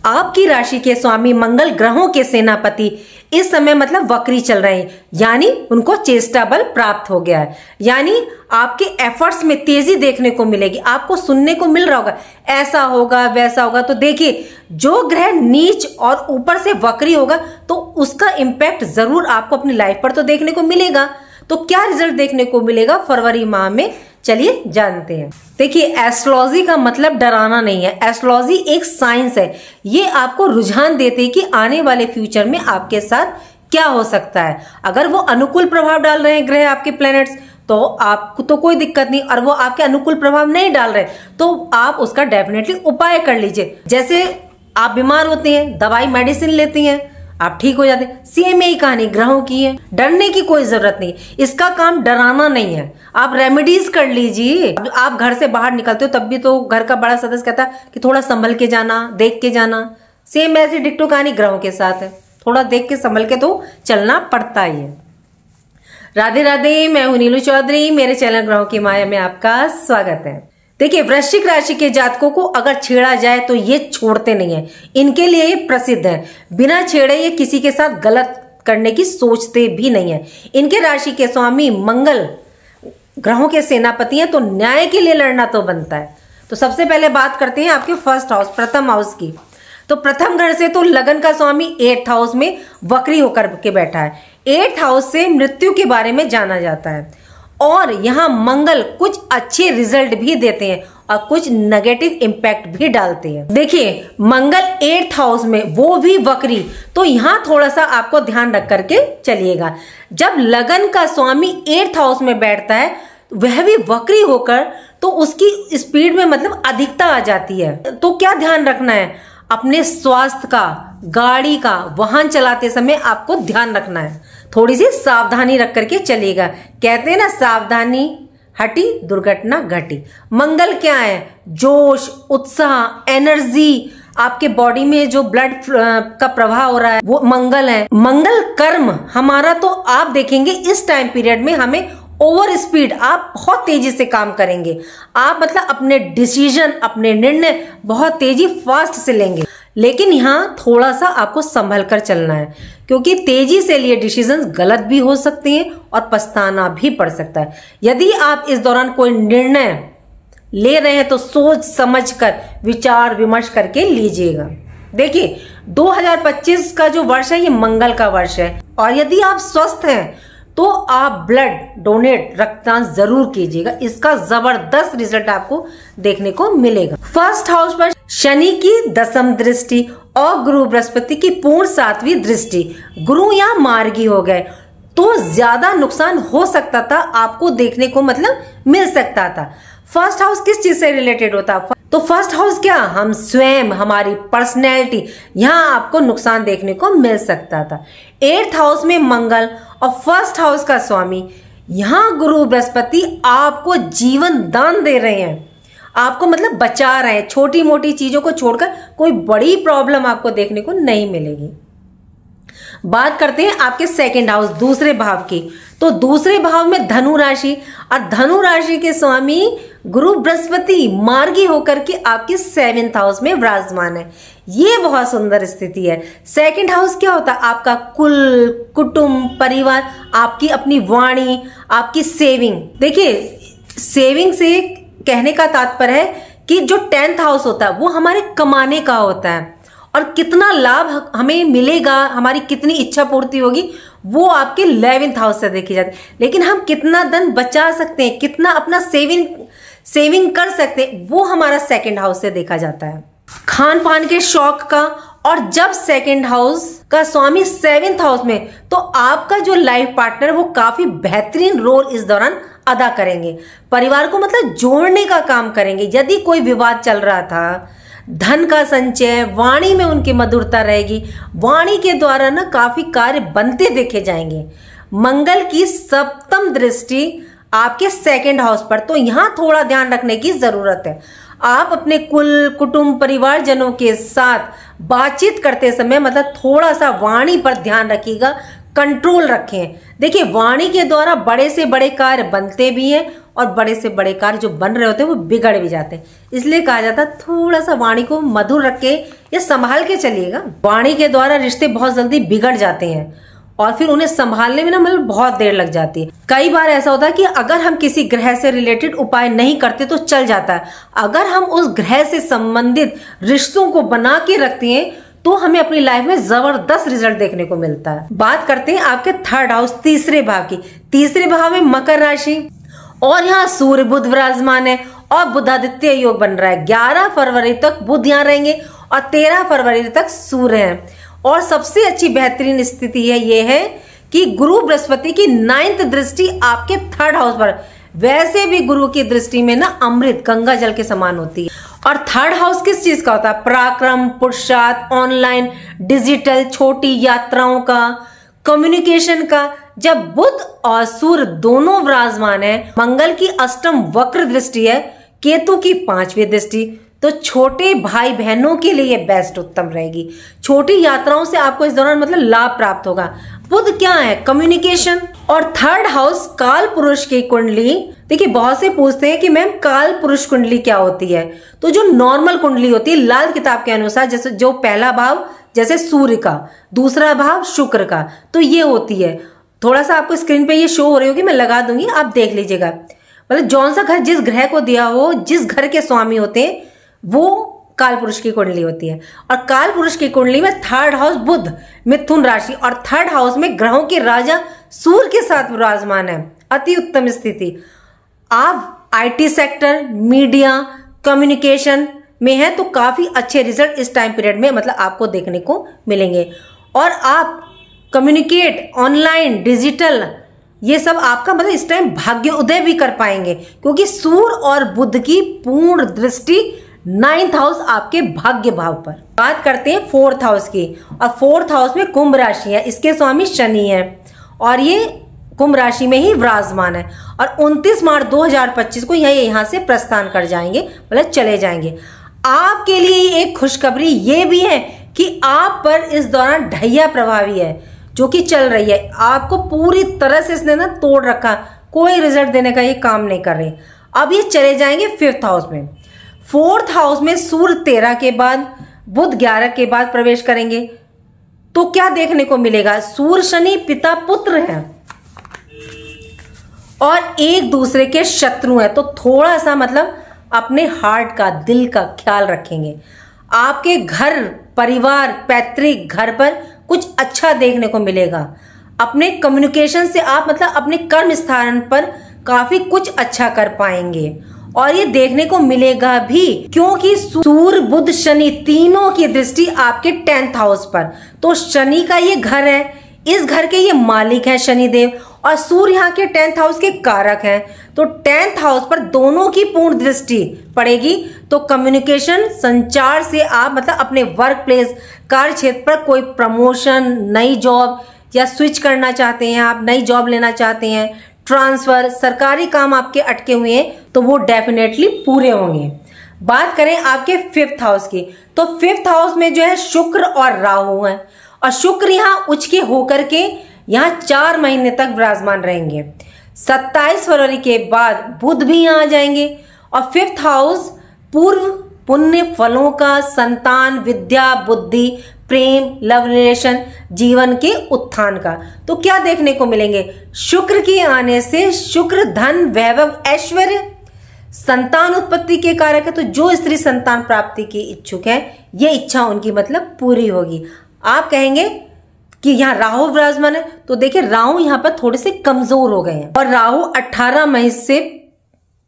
आपकी राशि के स्वामी मंगल ग्रहों के सेनापति इस समय मतलब वक्री चल रहे हैं, यानी उनको चेष्टा बल प्राप्त हो गया है, यानी आपके एफर्ट्स में तेजी देखने को मिलेगी। आपको सुनने को मिल रहा होगा ऐसा होगा वैसा होगा। तो देखिए, जो ग्रह नीच और ऊपर से वक्री होगा तो उसका इंपैक्ट जरूर आपको अपनी लाइफ पर तो देखने को मिलेगा। तो क्या रिजल्ट देखने को मिलेगा फरवरी माह में, चलिए जानते हैं। देखिए, एस्ट्रोलॉजी का मतलब डराना नहीं है। एस्ट्रोलॉजी एक साइंस है। ये आपको रुझान देते हैं कि आने वाले फ्यूचर में आपके साथ क्या हो सकता है। अगर वो अनुकूल प्रभाव डाल रहे हैं ग्रह, आपके प्लैनेट्स, तो आपको तो कोई दिक्कत नहीं, और वो आपके अनुकूल प्रभाव नहीं डाल रहे तो आप उसका डेफिनेटली उपाय कर लीजिए। जैसे आप बीमार होते हैं, दवाई मेडिसिन लेती हैं, आप ठीक हो जाते हैं। सेम यही कहानी ग्रहों की है, डरने की कोई जरूरत नहीं। इसका काम डराना नहीं है, आप रेमेडीज कर लीजिए। आप घर से बाहर निकलते हो तब भी तो घर का बड़ा सदस्य कहता है कि थोड़ा संभल के जाना, देख के जाना। सेम ऐसी डिट्टो कहानी ग्रहों के साथ है, थोड़ा देख के संभल के तो चलना पड़ता ही है। राधे राधे, मैं हूं नीलू चौधरी, मेरे चैनल ग्रहों की माया में आपका स्वागत है। देखिए, वृश्चिक राशि के जातकों को अगर छेड़ा जाए तो ये छोड़ते नहीं है। इनके लिए ये प्रसिद्ध है, बिना छेड़े ये किसी के साथ गलत करने की सोचते भी नहीं है। इनके राशि के स्वामी मंगल ग्रहों के सेनापति हैं, तो न्याय के लिए लड़ना तो बनता है। तो सबसे पहले बात करते हैं आपके फर्स्ट हाउस, प्रथम हाउस की। तो प्रथम घर से तो लगन का स्वामी 8th हाउस में वक्री होकर के बैठा है। 8th हाउस से मृत्यु के बारे में जाना जाता है, और यहाँ मंगल कुछ अच्छे रिजल्ट भी देते हैं और कुछ नेगेटिव इंपैक्ट भी डालते हैं। देखिए, मंगल 8th हाउस में, वो भी वक्री, तो यहाँ थोड़ा सा आपको ध्यान रख करके चलिएगा। जब लगन का स्वामी 8th हाउस में बैठता है, वह भी वक्री होकर, तो उसकी स्पीड में मतलब अधिकता आ जाती है। तो क्या ध्यान रखना है, अपने स्वास्थ्य का, गाड़ी का, वाहन चलाते समय आपको ध्यान रखना है। थोड़ी सी सावधानी रख करके चलिएगा। कहते हैं ना, सावधानी हटी दुर्घटना घटी। मंगल क्या है, जोश, उत्साह, एनर्जी, आपके बॉडी में जो ब्लड का प्रवाह हो रहा है वो मंगल है। मंगल कर्म हमारा, तो आप देखेंगे इस टाइम पीरियड में हमें ओवर स्पीड, आप बहुत तेजी से काम करेंगे। आप मतलब अपने डिसीजन, अपने निर्णय बहुत तेजी, फास्ट से लेंगे। लेकिन यहाँ थोड़ा सा आपको संभल कर चलना है, क्योंकि तेजी से लिए डिसीजंस गलत भी हो सकते हैं और पछताना भी पड़ सकता है। यदि आप इस दौरान कोई निर्णय ले रहे हैं तो सोच समझ कर, विचार विमर्श करके लीजिएगा। देखिए, 2025 का जो वर्ष है ये मंगल का वर्ष है, और यदि आप स्वस्थ हैं तो आप ब्लड डोनेट, रक्तदान जरूर कीजिएगा। इसका जबरदस्त रिजल्ट आपको देखने को मिलेगा। फर्स्ट हाउस पर शनि की 10वीं दृष्टि और गुरु बृहस्पति की पूर्ण 7वीं दृष्टि, गुरु यहाँ मार्गी हो गए, तो ज्यादा नुकसान हो सकता था, आपको देखने को मतलब मिल सकता था। फर्स्ट हाउस किस चीज से रिलेटेड होता है? तो फर्स्ट हाउस क्या, हम स्वयं, हमारी पर्सनैलिटी, यहाँ आपको नुकसान देखने को मिल सकता था। 8th हाउस में मंगल और फर्स्ट हाउस का स्वामी, यहाँ गुरु बृहस्पति आपको जीवन दान दे रहे हैं, आपको मतलब बचा रहे हैं। छोटी मोटी चीजों को छोड़कर कोई बड़ी प्रॉब्लम आपको देखने को नहीं मिलेगी। बात करते हैं आपके सेकंड हाउस, दूसरे भाव की। तो दूसरे भाव में धनु राशि, और धनु राशि के स्वामी गुरु बृहस्पति मार्गी होकर के आपके 7th हाउस में विराजमान है। ये बहुत सुंदर स्थिति है। सेकंड हाउस क्या होता है? आपका कुल, कुटुंब, परिवार, आपकी अपनी वाणी, आपकी सेविंग। देखिए, सेविंग से कहने का तात्पर्य है कि जो 10th हाउस होता है वो हमारे कमाने का होता है, और कितना लाभ हमें मिलेगा, हमारी कितनी इच्छा पूर्ति होगी, वो आपके 11th हाउस से देखी जाती है। लेकिन हम कितना धन बचा सकते हैं, कितना अपना सेविंग कर सकते हैं, वो हमारा सेकंड हाउस से देखा जाता है। खान पान के शौक का, और जब सेकंड हाउस का स्वामी 7th हाउस में, तो आपका जो लाइफ पार्टनर वो काफी बेहतरीन रोल इस दौरान अदा करेंगे, परिवार को मतलब जोड़ने का काम करेंगे। यदि कोई विवाद चल रहा था, धन का संचय, वाणी में उनकी मधुरता रहेगी, वाणी के द्वारा ना काफी कार्य बनते देखे जाएंगे। मंगल की 7वीं दृष्टि आपके सेकंड हाउस पर, तो यहाँ थोड़ा ध्यान रखने की जरूरत है। आप अपने कुल, कुटुंब, परिवारजनों के साथ बातचीत करते समय मतलब थोड़ा सा वाणी पर ध्यान रखिएगा, कंट्रोल रखें। देखिए, वाणी के द्वारा बड़े से बड़े कार्य बनते भी हैं और बड़े से बड़े कार्य जो बन रहे होते हैं वो बिगड़ भी जाते हैं। इसलिए कहा जाता है थोड़ा सा वाणी को मधुर रख के या संभाल के चलिएगा। वाणी के द्वारा रिश्ते बहुत जल्दी बिगड़ जाते हैं और फिर उन्हें संभालने में ना मतलब बहुत देर लग जाती है। कई बार ऐसा होता है कि अगर हम किसी ग्रह से रिलेटेड उपाय नहीं करते तो चल जाता है। अगर हम उस ग्रह से संबंधित रिश्तों को बना के रखते हैं तो हमें अपनी लाइफ में जबरदस्त रिजल्ट देखने को मिलता है। बात करते हैं आपके थर्ड हाउस, तीसरे भाव की। तीसरे भाव में मकर राशि और यहाँ सूर्य बुध विराजमान है और बुधादित्य योग बन रहा है। 11 फरवरी तक बुध यहाँ रहेंगे और 13 फरवरी तक सूर्य है। और सबसे अच्छी बेहतरीन स्थिति है ये है कि गुरु बृहस्पति की 9th दृष्टि आपके थर्ड हाउस पर। वैसे भी गुरु की दृष्टि में ना अमृत गंगा जल के समान होती है। और थर्ड हाउस किस चीज का होता है? पराक्रम, पुरुषार्थ, ऑनलाइन, डिजिटल, छोटी यात्राओं का, कम्युनिकेशन का। जब बुध और सूर्य दोनों विराजमान है, मंगल की अष्टम वक्र दृष्टि है, केतु की 5वीं दृष्टि, तो छोटे भाई बहनों के लिए बेस्ट उत्तम रहेगी। छोटी यात्राओं से आपको इस दौरान मतलब लाभ प्राप्त होगा। बुध क्या है? कम्युनिकेशन। और थर्ड हाउस काल पुरुष की कुंडली। देखिए, बहुत से पूछते हैं कि मैम काल पुरुष कुंडली क्या होती है? तो जो नॉर्मल कुंडली होती है लाल किताब के अनुसार, जैसे जो पहला भाव जैसे सूर्य का, दूसरा भाव शुक्र का, तो ये होती है। थोड़ा सा आपको स्क्रीन पे ये शो हो रही होगी, मैं लगा दूंगी, आप देख लीजिएगा। मतलब जौन सा घर जिस ग्रह को दिया हो, जिस घर के स्वामी होते हैं, वो काल पुरुष की कुंडली होती है। और काल पुरुष की कुंडली में थर्ड हाउस बुध मिथुन राशि और थर्ड हाउस में ग्रहों के राजा सूर्य के साथ विराजमान है। अति उत्तम स्थिति। आप आईटी सेक्टर, मीडिया, कम्युनिकेशन में है तो काफी अच्छे रिजल्ट इस टाइम पीरियड में मतलब आपको देखने को मिलेंगे। और आप कम्युनिकेट, ऑनलाइन, डिजिटल, ये सब आपका मतलब इस टाइम भाग्य उदय भी कर पाएंगे, क्योंकि सूर्य और बुध की पूर्ण दृष्टि 9th हाउस आपके भाग्य भाव पर। बात करते हैं 4th हाउस की। और 4th हाउस में कुंभ राशि है, इसके स्वामी शनि है और ये कुंभ राशि में ही विराजमान है। और 29 मार्च 2025 को यहाँ से प्रस्थान कर जाएंगे, मतलब चले जाएंगे। आपके लिए एक खुशखबरी ये भी है कि आप पर इस दौरान ढैया प्रभावी है जो कि चल रही है। आपको पूरी तरह से इसने ना तोड़ रखा, कोई रिजल्ट देने का ये काम नहीं कर रहे। अब ये चले जाएंगे 5th हाउस में। 4th हाउस में सूर्य 13 के बाद, बुध 11 के बाद प्रवेश करेंगे। तो क्या देखने को मिलेगा? सूर्य शनि पिता पुत्र हैं और एक दूसरे के शत्रु हैं, तो थोड़ा सा मतलब अपने हार्ट का, दिल का ख्याल रखेंगे। आपके घर, परिवार, पैतृक घर पर कुछ अच्छा देखने को मिलेगा। अपने कम्युनिकेशन से आप मतलब अपने कर्म स्थान पर काफी कुछ अच्छा कर पाएंगे और ये देखने को मिलेगा भी, क्योंकि सूर्य, बुध, शनि तीनों की दृष्टि आपके 10th हाउस पर। तो शनि का ये घर है, इस घर के ये मालिक हैं शनिदेव, और सूर्य यहाँ के 10th हाउस के कारक हैं। तो 10th हाउस पर दोनों की पूर्ण दृष्टि पड़ेगी। तो कम्युनिकेशन, संचार से आप मतलब अपने वर्क प्लेस, कार्य क्षेत्र पर कोई प्रमोशन, नई जॉब या स्विच करना चाहते हैं, आप नई जॉब लेना चाहते हैं, ट्रांसफर, सरकारी काम आपके अटके हुए हैं तो वो डेफिनेटली पूरे होंगे। बात करें आपके 5th हाउस की, तो 5th हाउस में जो है शुक्र और राहु है और शुक्र यहाँ उच्च के होकर के यहाँ 4 महीने तक विराजमान रहेंगे। 27 फरवरी के बाद बुध भी यहाँ आ जाएंगे और 5th हाउस पूर्व पुण्य फलों का, संतान, विद्या, बुद्धि, प्रेम, लव रिलेशन, जीवन के उत्थान का। तो क्या देखने को मिलेंगे? शुक्र के आने से शुक्र धन, वैभव, ऐश्वर्य, संतान उत्पत्ति के कारक है। तो जो स्त्री संतान प्राप्ति की इच्छुक है, ये इच्छा उनकी मतलब पूरी होगी। आप कहेंगे कि यहाँ राहु विराजमान है, तो देखिए राहु यहाँ पर थोड़े से कमजोर हो गए हैं और राहु 18 मई से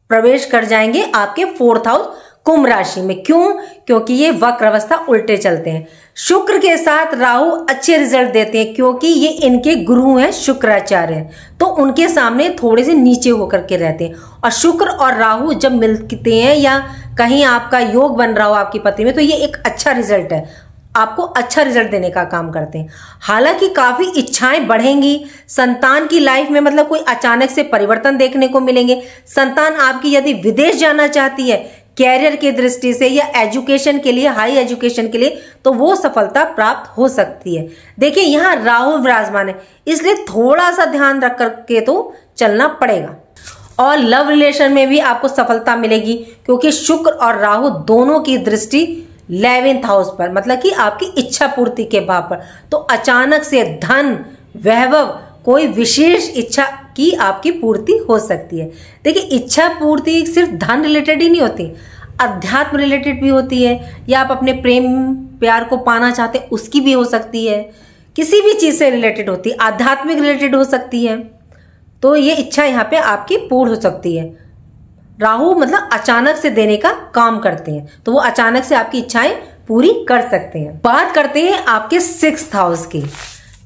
प्रवेश कर जाएंगे आपके 4th हाउस कुंभ राशि में। क्यों? क्योंकि ये वक्र अवस्था उल्टे चलते हैं। शुक्र के साथ राहु अच्छे रिजल्ट देते हैं क्योंकि ये इनके गुरु हैं, शुक्राचार्य, तो उनके सामने थोड़े से नीचे होकर के रहते हैं। और शुक्र और राहु जब मिलते हैं या कहीं आपका योग बन रहा हो आपकी पति में, तो ये एक अच्छा रिजल्ट है, आपको अच्छा रिजल्ट देने का काम करते हैं। हालांकि काफी इच्छाएं बढ़ेंगी, संतान की लाइफ में मतलब कोई अचानक से परिवर्तन देखने को मिलेंगे। संतान आपकी यदि विदेश जाना चाहती है, कैरियर की दृष्टि से या एजुकेशन के लिए, हाई एजुकेशन के लिए, तो वो सफलता प्राप्त हो सकती है। देखिए यहाँ राहु विराजमान है, इसलिए थोड़ा सा ध्यान रख करके तो चलना पड़ेगा। और लव रिलेशन में भी आपको सफलता मिलेगी, क्योंकि शुक्र और राहु दोनों की दृष्टि 11th हाउस पर, मतलब कि आपकी इच्छा पूर्ति के भाव पर। तो अचानक से धन, वैभव, कोई विशेष इच्छा की आपकी पूर्ति हो सकती है। देखिए इच्छा पूर्ति सिर्फ धन रिलेटेड ही नहीं होती, अध्यात्म रिलेटेड भी होती है, या आप अपने प्रेम प्यार को पाना चाहते हैं उसकी भी हो सकती है, किसी भी चीज से रिलेटेड होती है, आध्यात्मिक रिलेटेड हो सकती है। तो ये इच्छा यहाँ पे आपकी पूर्ण हो सकती है। राहु मतलब अचानक से देने का काम करते हैं, तो वो अचानक से आपकी इच्छाएं पूरी कर सकते हैं। बात करते हैं आपके 6th हाउस की।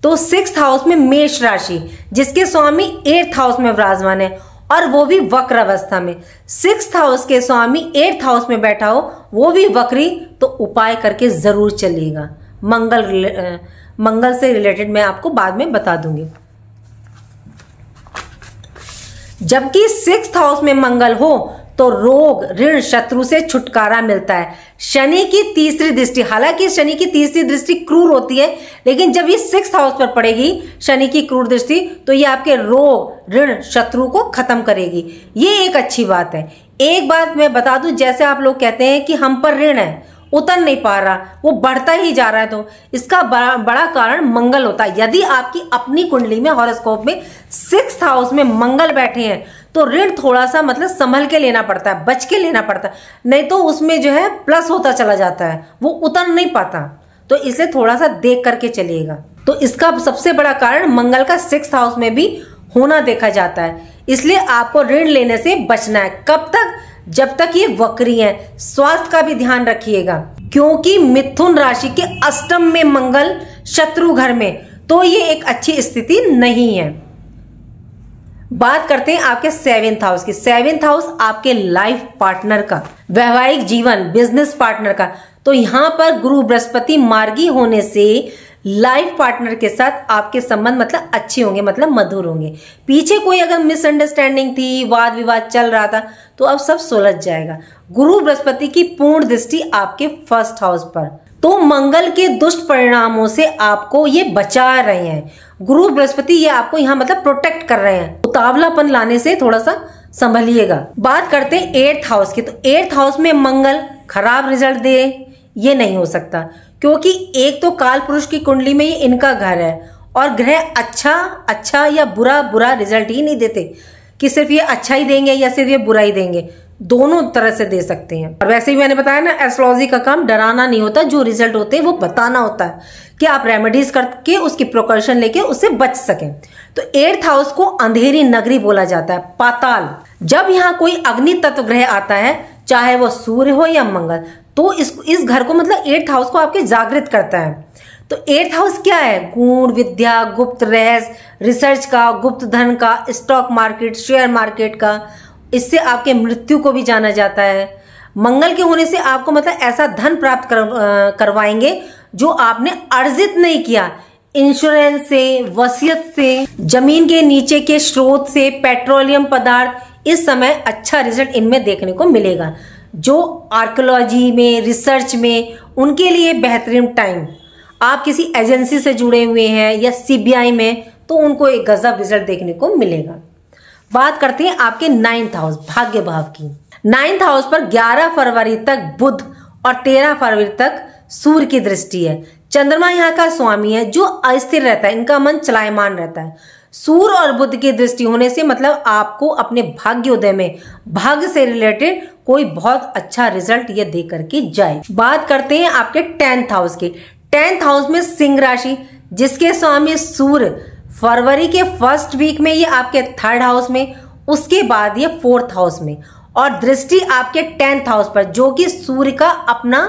तो 6th हाउस में मेष राशि, जिसके स्वामी 8th हाउस में विराजमान है, और वो भी वक्र अवस्था में। 6th हाउस के स्वामी 8th हाउस में बैठा हो, वो भी वक्री, तो उपाय करके जरूर चलिएगा। मंगल से रिलेटेड मैं आपको बाद में बता दूंगी। जबकि 6th हाउस में मंगल हो तो रोग, ऋण, शत्रु से छुटकारा मिलता है। शनि की तीसरी दृष्टि, हालांकि शनि की तीसरी दृष्टि क्रूर होती है, लेकिन जब ये 6th हाउस पर पड़ेगी शनि की क्रूर दृष्टि, तो ये आपके रोग, ऋण, शत्रु को खत्म करेगी। ये एक अच्छी बात है। एक बात मैं बता दूं, जैसे आप लोग कहते हैं कि हम पर ऋण है, उतर नहीं पा रहा, वो बढ़ता ही जा रहा है, तो इसका बड़ा कारण मंगल होता है। यदि आपकी अपनी कुंडली में, हॉरोस्कोप में 6th हाउस में मंगल बैठे हैं, तो ऋण थोड़ा सा मतलब संभल के लेना पड़ता है, बच के लेना पड़ता है, नहीं तो उसमें जो है प्लस होता चला जाता है, वो उतर नहीं पाता। तो इसलिए थोड़ा सा देख करके चलिएगा। तो इसका सबसे बड़ा कारण मंगल का 6th हाउस में भी होना देखा जाता है। इसलिए आपको ऋण लेने से बचना है। कब तक? जब तक ये वक्री है। स्वास्थ्य का भी ध्यान रखिएगा, क्योंकि मिथुन राशि के अष्टम में मंगल, शत्रु घर में, तो ये एक अच्छी स्थिति नहीं है। बात करते हैं आपके 7th हाउस की। 7th हाउस आपके लाइफ पार्टनर का, वैवाहिक जीवन, बिजनेस पार्टनर का। तो यहां पर गुरु बृहस्पति मार्गी होने से लाइफ पार्टनर के साथ आपके संबंध मतलब अच्छे होंगे, मतलब मधुर होंगे। पीछे कोई अगर मिसअंडरस्टैंडिंग थी, वाद विवाद चल रहा था, तो अब सब सुलझ जाएगा। गुरु बृहस्पति की पूर्ण दृष्टि आपके 1st हाउस पर, तो मंगल के दुष्ट परिणामों से आपको ये बचा रहे हैं। गुरु बृहस्पति ये आपको यहाँ मतलब प्रोटेक्ट कर रहे हैं। उतावलापन लाने से थोड़ा सा संभलिएगा। बात करते हैं 8th हाउस की। तो 8th हाउस में मंगल खराब रिजल्ट दे, ये नहीं हो सकता, क्योंकि एक तो काल पुरुष की कुंडली में ये इनका घर है, और ग्रह अच्छा या बुरा रिजल्ट ही नहीं देते कि सिर्फ ये अच्छा ही देंगे या सिर्फ ये बुरा ही देंगे, दोनों तरह से दे सकते हैं। और वैसे भी मैंने बताया ना, एस्ट्रोलॉजी का काम डराना नहीं होता, जो रिजल्ट होते हैं वो बताना होता है कि आप रेमेडीज करके उसकी प्रिकॉशन लेके उससे बच सकें। तो 8th हाउस को अंधेरी नगरी बोला जाता है, पाताल। जब यहाँ कोई अग्नि तत्व ग्रह आता है, चाहे वो सूर्य हो या मंगल, तो इस घर को मतलब 8th हाउस को आपके जागृत करता है। तो 8th हाउस क्या है? गुण, विद्या, गुप्त रहस्य, रिसर्च का, गुप्त धन का, स्टॉक मार्केट, शेयर मार्केट का। इससे आपके मृत्यु को भी जाना जाता है। मंगल के होने से आपको मतलब ऐसा धन प्राप्त करवाएंगे जो आपने अर्जित नहीं किया। इंश्योरेंस से, वसीयत से, जमीन के नीचे के स्रोत से, पेट्रोलियम पदार्थ, इस समय अच्छा रिजल्ट इनमें देखने को मिलेगा। जो आर्कियोलॉजी में, रिसर्च में, उनके लिए बेहतरीन टाइम। आप किसी एजेंसी से जुड़े हुए हैं या सीबीआई में, तो उनको एक गजब रिजल्ट देखने को मिलेगा। बात करते हैं आपके 9th हाउस, भाग्य भाव की। 9th हाउस पर 11 फरवरी तक बुध और 13 फरवरी तक सूर्य की दृष्टि है। चंद्रमा यहाँ का स्वामी है, जो अस्थिर रहता है, इनका मन चलायमान रहता है। सूर्य और बुध की दृष्टि होने से मतलब आपको अपने भाग्योदय में, भाग्य से रिलेटेड कोई बहुत अच्छा रिजल्ट ये दे करके जाए। बात करते हैं आपके 10th हाउस की। 10th हाउस में सिंह राशि, जिसके स्वामी सूर्य, फरवरी के 1st वीक में ये आपके 3rd हाउस में, उसके बाद ये 4th हाउस में, और दृष्टि आपके 10th हाउस पर, जो कि सूर्य का अपना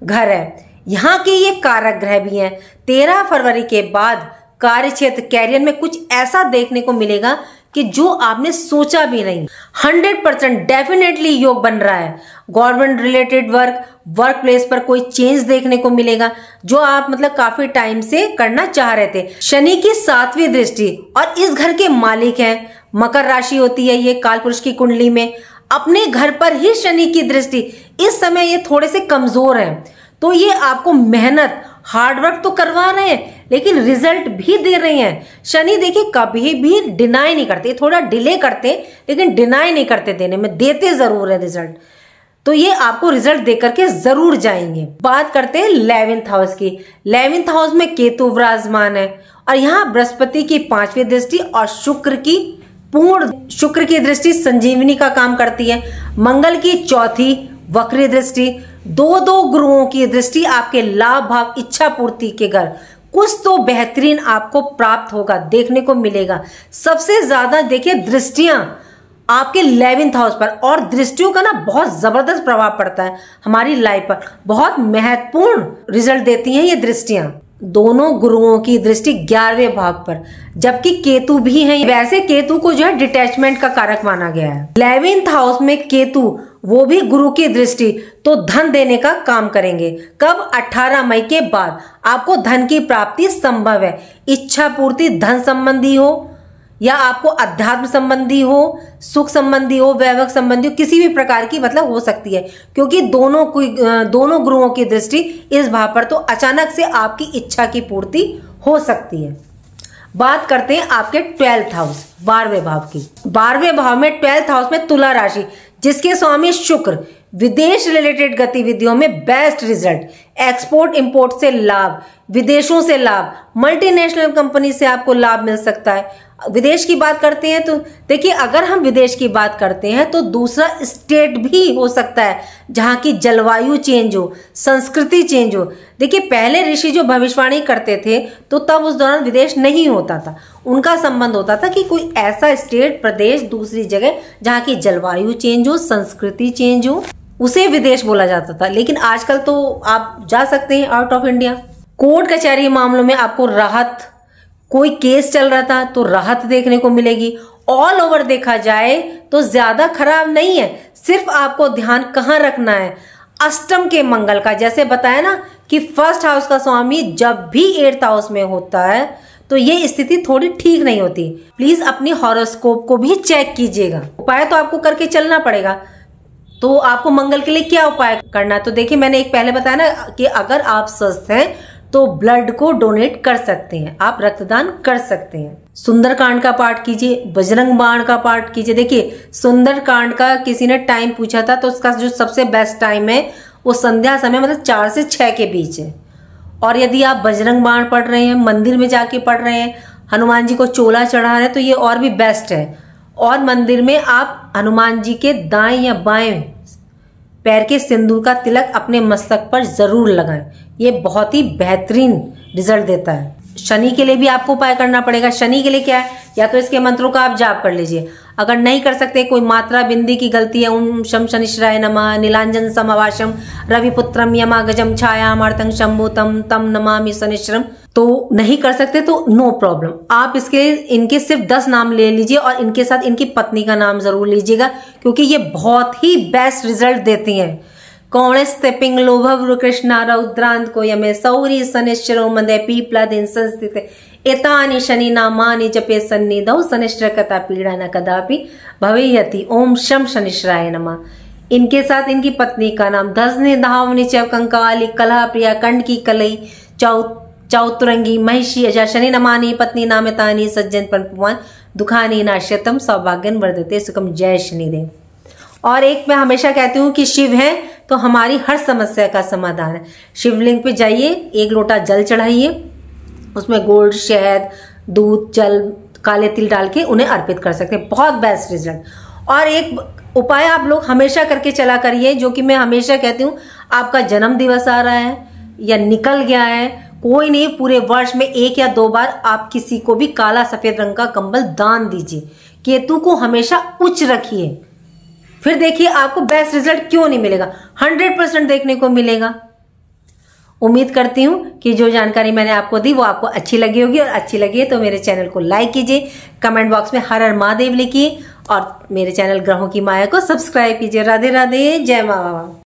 घर है। यहाँ के ये कारक ग्रह भी हैं। 13 फरवरी के बाद कार्य क्षेत्र, कैरियर में कुछ ऐसा देखने को मिलेगा कि जो आपने सोचा भी नहीं। 100% डेफिनेटली योग बन रहा है। गवर्नमेंट रिलेटेड वर्क प्लेस पर कोई चेंज देखने को मिलेगा, जो आप मतलब काफी टाइम से करना चाह रहे थे। शनि की 7वीं दृष्टि, और इस घर के मालिक हैं, मकर राशि होती है ये कालपुरुष की कुंडली में। अपने घर पर ही शनि की दृष्टि, इस समय ये थोड़े से कमजोर हैं, तो ये आपको मेहनत हार्डवर्क तो करवा रहे हैं लेकिन रिजल्ट भी दे रहे हैं। शनि देखिए कभी भी डिनाई नहीं करते, थोड़ा डिले करते लेकिन डिनाई नहीं करते देने में, देते जरूर है रिजल्ट। तो ये आपको रिजल्ट देकर के जरूर जाएंगे। बात करते हैं 11th हाउस की। 11th हाउस में केतु विराजमान है और यहाँ बृहस्पति की 5वीं दृष्टि और शुक्र की दृष्टि संजीवनी का काम करती है। मंगल की 4थी वक्री दृष्टि, दो गुरुओं की दृष्टि आपके लाभ भाव इच्छा पूर्ति के घर, कुछ तो बेहतरीन आपको प्राप्त होगा, देखने को मिलेगा। सबसे ज्यादा देखिए दृष्टियां आपके 11th हाउस पर, और दृष्टियों का ना बहुत जबरदस्त प्रभाव पड़ता है हमारी लाइफ पर, बहुत महत्वपूर्ण रिजल्ट देती हैं ये दृष्टियां। दोनों गुरुओं की दृष्टि 11वें भाव पर, जबकि केतु भी है। वैसे केतु को जो है डिटैचमेंट का कारक माना गया है। 11th हाउस में केतु, वो भी गुरु की दृष्टि, तो धन देने का काम करेंगे। कब? 18 मई के बाद आपको धन की प्राप्ति संभव है। इच्छा पूर्ति धन संबंधी हो या आपको अध्यात्म संबंधी हो, सुख संबंधी हो, वैवाहिक संबंधी हो, किसी भी प्रकार की मतलब हो सकती है, क्योंकि दोनों गुरुओं की दृष्टि इस भाव पर, तो अचानक से आपकी इच्छा की पूर्ति हो सकती है। बात करते हैं आपके 12th हाउस, 12वें भाव की। 12वें भाव में 12th हाउस में तुला राशि, जिसके स्वामी शुक्र, विदेश रिलेटेड गतिविधियों में बेस्ट रिजल्ट, एक्सपोर्ट इंपोर्ट से लाभ, विदेशों से लाभ, मल्टीनेशनल कंपनी से आपको लाभ मिल सकता है। विदेश की बात करते हैं तो देखिए, अगर हम विदेश की बात करते हैं तो दूसरा स्टेट भी हो सकता है जहां की जलवायु चेंज हो, संस्कृति चेंज हो। देखिए पहले ऋषि जो भविष्यवाणी करते थे तो तब उस दौरान विदेश नहीं होता था, उनका संबंध होता था कि कोई ऐसा स्टेट, प्रदेश, दूसरी जगह जहां की जलवायु चेंज हो, संस्कृति चेंज हो, उसे विदेश बोला जाता था। लेकिन आजकल तो आप जा सकते हैं आउट ऑफ इंडिया। कोर्ट कचहरी मामलों में आपको राहत, कोई केस चल रहा था तो राहत देखने को मिलेगी। ऑल ओवर देखा जाए तो ज्यादा खराब नहीं है, सिर्फ आपको ध्यान कहाँ रखना है, अष्टम के मंगल का। जैसे बताया ना कि 1st हाउस का स्वामी जब भी 8th हाउस में होता है तो ये स्थिति थोड़ी ठीक नहीं होती। प्लीज अपनी हॉरोस्कोप को भी चेक कीजिएगा। उपाय तो आपको करके चलना पड़ेगा। तो आपको मंगल के लिए क्या उपाय करना है? तो देखिए मैंने एक पहले बताया ना कि अगर आप स्वस्थ हैं तो ब्लड को डोनेट कर सकते हैं, आप रक्तदान कर सकते हैं। सुंदरकांड का पाठ कीजिए, बजरंग बाण का पाठ कीजिए। देखिए सुंदरकांड का किसी ने टाइम पूछा था तो उसका जो सबसे बेस्ट टाइम है वो संध्या समय, मतलब 4 से 6 के बीच है। और यदि आप बजरंग बाण पढ़ रहे हैं, मंदिर में जाके पढ़ रहे हैं, हनुमान जी को चोला चढ़ा रहे हैं तो ये और भी बेस्ट है। और मंदिर में आप हनुमान जी के दाएं या बाएं पैर के सिंदूर का तिलक अपने मस्तक पर जरूर लगाएं, ये बहुत ही बेहतरीन रिजल्ट देता है। शनि के लिए भी आपको उपाय करना पड़ेगा। शनि के लिए क्या है, या तो इसके मंत्रों का आप जाप कर लीजिए, अगर नहीं कर सकते, कोई मात्रा बिंदी की गलती है, ओम शम शनिश्चराय नमः, नीलांजन समवाशम, रविपुत्रम यमागजम छायामार्तंग शंभुतम तम नमामि शनिश्चरम, तो नहीं कर सकते तो नो प्रॉब्लम, आप इनके सिर्फ 10 नाम ले लीजिए और इनके साथ इनकी पत्नी का नाम जरूर लीजिएगा, क्योंकि ये बहुत ही बेस्ट रिजल्ट देती हैं। कौणस्ते पिंगलोभव कृष्णा रौद्रांत को यमे सौरी शनिश्चरो मदे पीप्लादिन संस्थित एतानि शनि नामानि जपे सन्निधौ शनिश्चर कथा पीड़ा न कदापि भवेयति। ओम शम शनिश्चराय नमः। इनके साथ इनकी पत्नी का नाम धजनी धावनी चव कंकाली कलह प्रिया कंड की कलई चौतुरंगी महिषी अजा शनि नमानी पत्नी नामितानी सज्जन पवन दुखानी नाश्यतम सौभाग्यन वर्धते सुखम। जय शनिदेव। और एक मैं हमेशा कहती हूँ कि शिव है तो हमारी हर समस्या का समाधान है। शिवलिंग पे जाइए, 1 लोटा जल चढ़ाइए, उसमें गोल्ड, शहद, दूध, जल, काले तिल डाल के उन्हें अर्पित कर सकते हैं, बहुत बेस्ट रिजल्ट। और एक उपाय आप लोग हमेशा करके चला करिए, जो कि मैं हमेशा कहती हूँ, आपका जन्म दिवस आ रहा है या निकल गया है, कोई नहीं, पूरे वर्ष में 1 या 2 बार आप किसी को भी काला सफेद रंग का कंबल दान दीजिए। केतु को हमेशा उच्च रखिए, फिर देखिए आपको बेस्ट रिजल्ट क्यों नहीं मिलेगा, 100% देखने को मिलेगा। उम्मीद करती हूँ कि जो जानकारी मैंने आपको दी वो आपको अच्छी लगी होगी, और अच्छी लगी तो मेरे चैनल को लाइक कीजिए, कमेंट बॉक्स में हर हर महादेव लिखिए और मेरे चैनल ग्रहों की माया को सब्सक्राइब कीजिए। राधे राधे, जय माँ।